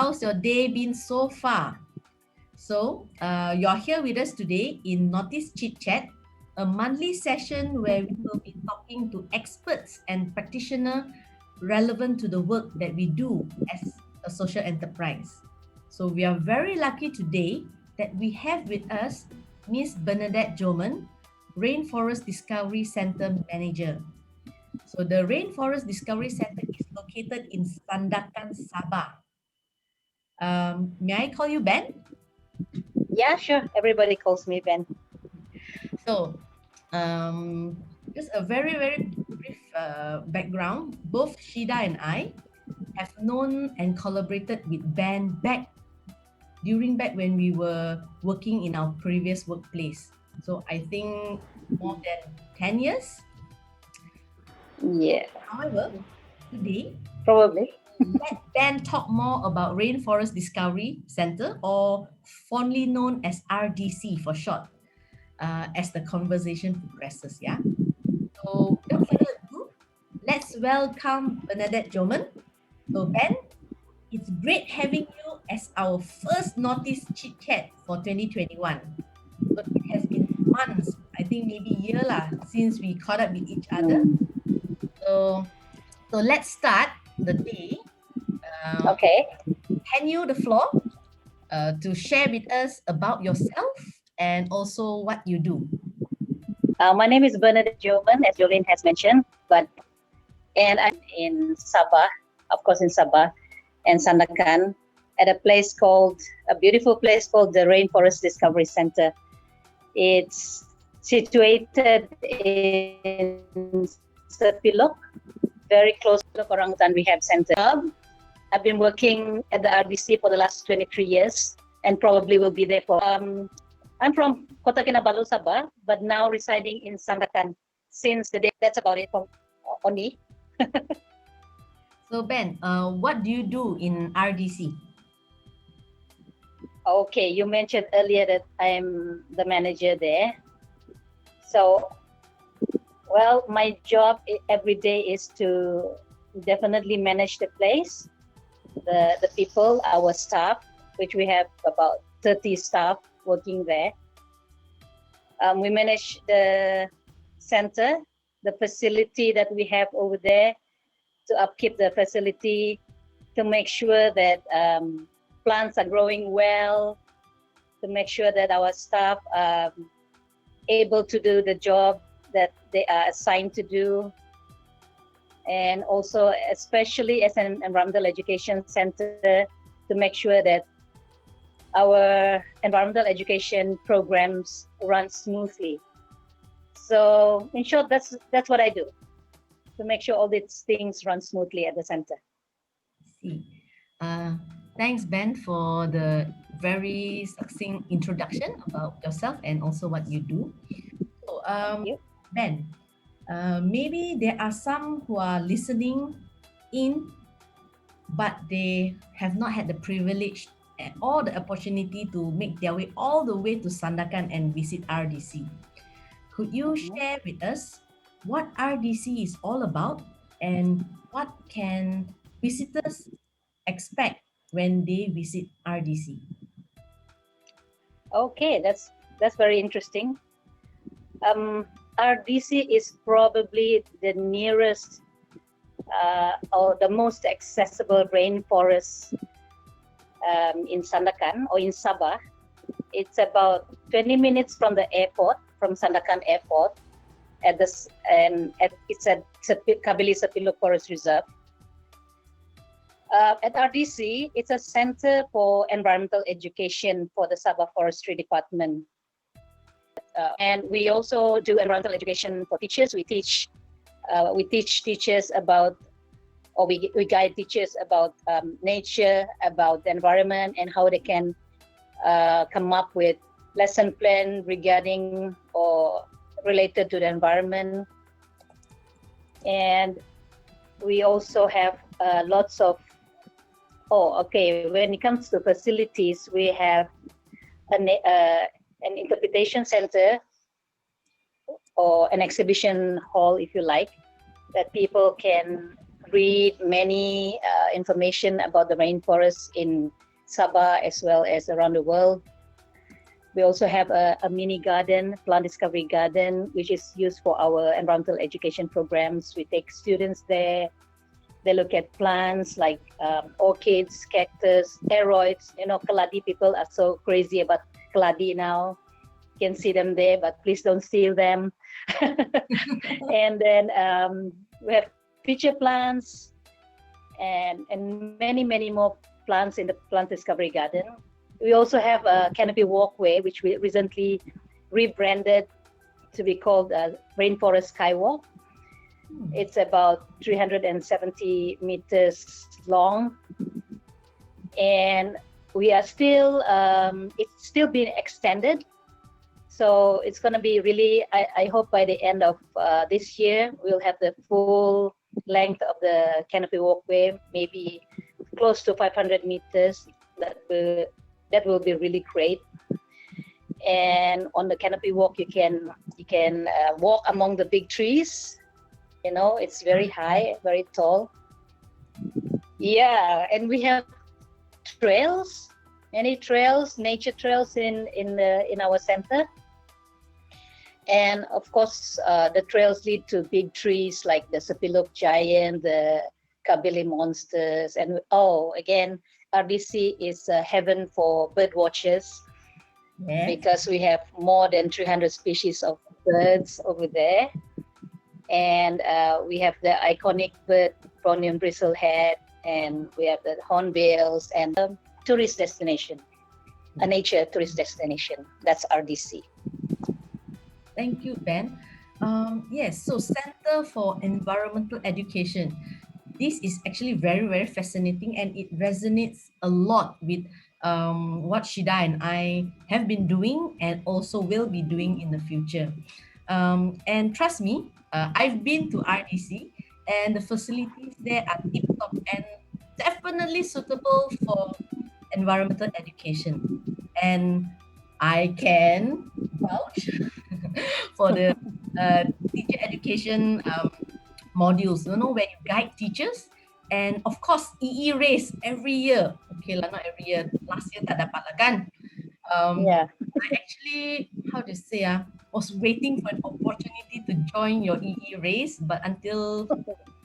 How's your day been so far? So, you're here with us today in Knotties Chit Chat, a monthly session where we will be talking to experts and practitioners relevant to the work that we do as a social enterprise. So, we are very lucky today that we have with us Miss Bernadette Joeman, Rainforest Discovery Centre Manager. So, the Rainforest Discovery Centre is located in Sandakan, Sabah. May I call you Ben? Yeah, sure. Everybody calls me Ben. So, just a very, very brief background. Both Shida and I have known and collaborated with Benn back when we were working in our previous workplace. So, I think more than 10 years. Yeah, However, today, probably. let Ben talk more about Rainforest Discovery Centre, or fondly known as RDC for short, as the conversation progresses. Yeah. So without further ado, let's welcome Bernadette Joeman. So Ben, it's great having you as our first Notice Chit Chat for 2021. So it has been months, I think maybe year lah, since we caught up with each other. So let's start the day. Okay. Hand you the floor to share with us about yourself and also what you do. My name is Bernadette Joeman, as Johleen has mentioned, and I'm in Sabah, of course in Sabah, and Sandakan, at a beautiful place called the Rainforest Discovery Centre. It's situated in Sepilok, very close to the Orangutan Rehab Centre. I've been working at the RDC for the last 23 years and probably will be there for... I'm from Kota Kinabalu, Sabah, but now residing in Sandakan since the day. That's about it from only. So Ben, what do you do in RDC? Okay, you mentioned earlier that I'm the manager there. So, well, my job every day is to definitely manage the place, the people, our staff, which we have about 30 staff working there. We manage the center, the facility that we have over there, to upkeep the facility, to make sure that plants are growing well, to make sure that our staff are able to do the job that they are assigned to do. And also, especially as an environmental education center, to make sure that our environmental education programs run smoothly. So in short, that's what I do, to make sure all these things run smoothly at the center. See. Thanks, Ben, for the very succinct introduction about yourself and also what you do. So, Ben, maybe there are some who are listening in, but they have not had the privilege or the opportunity to make their way all the way to Sandakan and visit RDC. Could you share with us what RDC is all about and what can visitors expect when they visit RDC? Okay, that's very interesting. RDC is probably the nearest or the most accessible rainforest in Sandakan or in Sabah. It's about 20 minutes from the airport, from Sandakan Airport, it's at Kabili Sepilok Forest Reserve. At RDC, it's a center for environmental education for the Sabah Forestry Department. And we also do environmental education for teachers. We teach teachers about, or we guide teachers about nature, about the environment, and how they can come up with lesson plan regarding or related to the environment. And we also have lots of, when it comes to facilities, we have an interpretation center or an exhibition hall, if you like, that people can read many information about the rainforest in Sabah as well as around the world. We also have a mini garden, plant discovery garden, which is used for our environmental education programs. We take students there. They look at plants like orchids, cactus, aeroids. You know, Keladi people are so crazy about Keladi now. You can see them there, but please don't steal them. And then we have feature plants and many more plants in the plant discovery garden. We also have a canopy walkway, which we recently rebranded to be called Rainforest Skywalk. It's about 370 meters long, and we are still it's still being extended. So it's going to be really, I hope by the end of this year, we'll have the full length of the canopy walkway, maybe close to 500 meters. That will be really great. And on the canopy walk, you can walk among the big trees. You know, it's very high, very tall. Yeah, and we have trails, many trails, nature trails in our center. And of course, the trails lead to big trees like the Sepilok giant, the Kabili monsters, and again, RDC is heaven for bird watchers because we have more than 300 species of birds over there. And we have the iconic bird, Brownian bristlehead, and we have the hornbills and a tourist destination, a nature tourist destination. That's RDC. Thank you, Ben. Yes, so Center for Environmental Education. This is actually very, very fascinating, and it resonates a lot with what Shida and I have been doing and also will be doing in the future. And trust me, I've been to RDC, and the facilities there are tip top and definitely suitable for environmental education. And I can vouch for the teacher education modules, you know, when you guide teachers. And of course, EE race every year. Okay lah, not every year. Last year tak dapat lah kan. Yeah. I actually, how to say, was waiting for an opportunity to join your EE race, but until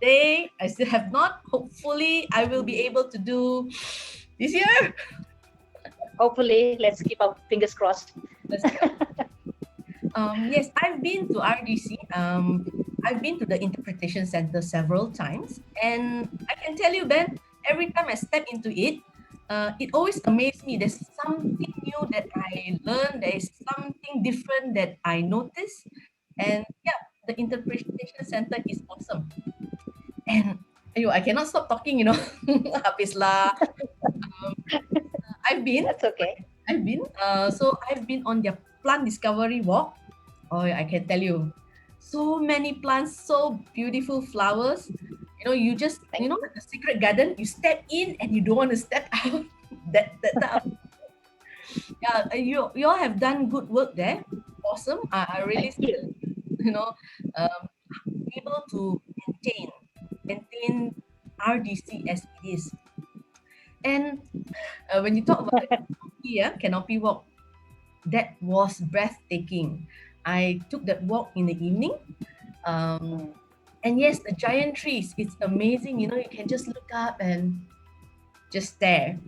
today, I still have not. Hopefully, I will be able to do this year. Hopefully, let's keep our fingers crossed. Yes, I've been to RDC. I've been to the Interpretation Center several times, and I can tell you, Ben, every time I step into it, it always amazes me. There's something new that I learn. There is something different that I notice, and yeah, the Interpretation Center is awesome. And I cannot stop talking. Habis lah. I've been. That's okay. I've been. So I've been on their plant discovery walk. Oh, I can tell you, so many plants, so beautiful flowers. You just, the secret garden, you step in and you don't want to step out. that yeah, you all have done good work there. Awesome. I really still, able to maintain RDC as it is. And when you talk about canopy walk, that was breathtaking. I took that walk in the evening. And yes, the giant trees, it's amazing. You can just look up and just stare.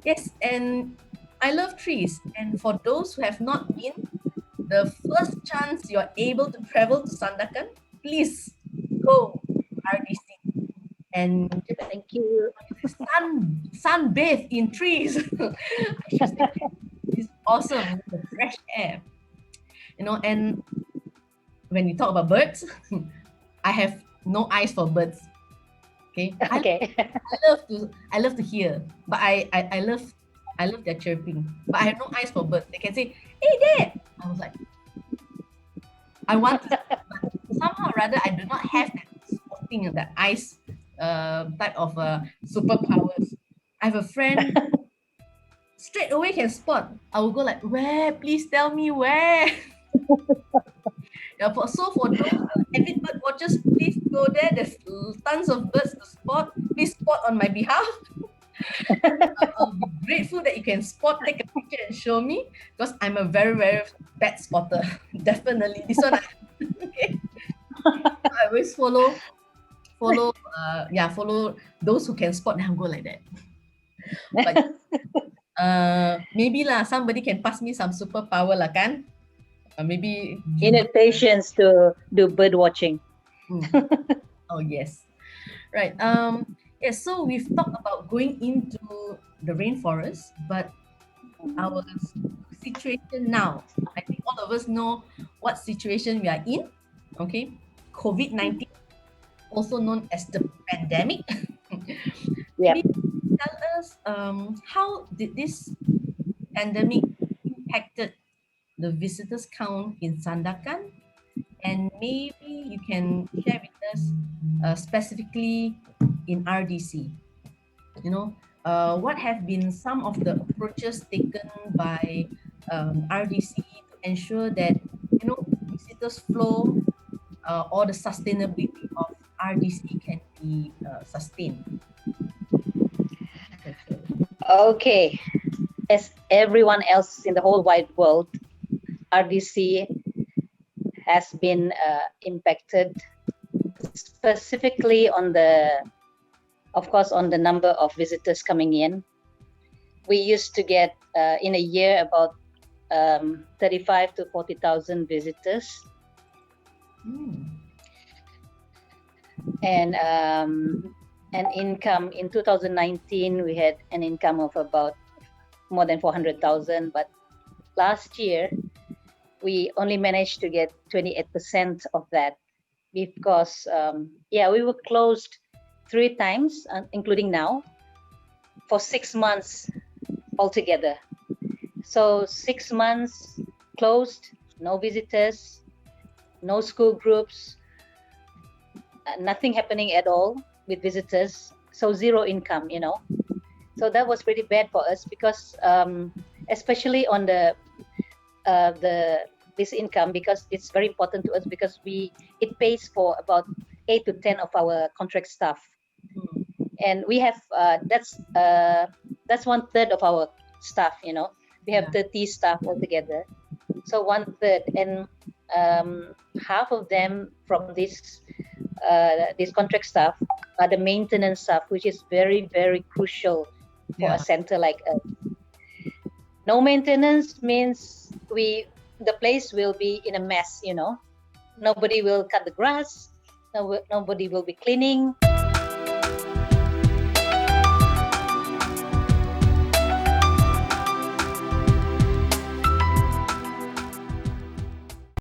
Yes, and I love trees. And for those who have not been, the first chance you're able to travel to Sandakan, please go RDC. And thank you. Sunbathe in trees. It's awesome. The fresh air. And when you talk about birds, I have no eyes for birds. Okay. Okay. I love to hear, but I love their chirping. But I have no eyes for birds. They can say, "Hey there." I was like, I want to, but somehow or rather I do not have that spotting and that eyes type of superpowers. I have a friend straight away can spot. I will go like, "Where? Please tell me where." Yeah, for those avid bird watchers, please go there. There's tons of birds to spot. Please spot on my behalf. I'll be grateful that you can spot, take a picture and show me, because I'm a very, very bad spotter. Definitely. This one, okay. I always follow, follow those who can spot, and I'll go like that. But maybe lah, somebody can pass me some superpower lah, kan? Maybe You need patience to do bird watching. Oh yes, right. Yes. So we've talked about going into the rainforest, but our situation now, I think all of us know what situation we are in. Okay, COVID-19, also known as the pandemic. Yeah. Maybe tell us how did this pandemic impacted the visitors count in Sandakan, and maybe you can share with us specifically in RDC. You know, what have been some of the approaches taken by RDC to ensure that visitors flow or the sustainability of RDC can be sustained? Okay. As everyone else in the whole wide world, RDC has been impacted specifically on of course, on the number of visitors coming in. We used to get in a year about 35 to 40,000 visitors. And an income in 2019, we had an income of about more than 400,000. But last year, we only managed to get 28% of that because, we were closed 3 times, including now, for 6 months altogether. So 6 months closed, no visitors, no school groups, nothing happening at all with visitors. So 0 income, So that was pretty bad for us because, especially on this income, because it's very important to us because it pays for about 8 to 10 of our contract staff. And we have that's 1/3 of our staff. We have 30 staff altogether, so 1/3, and half of them from this contract staff are the maintenance staff, which is very, very crucial for a center like us. No maintenance means the place will be in a mess. Nobody will cut the grass, nobody will be cleaning.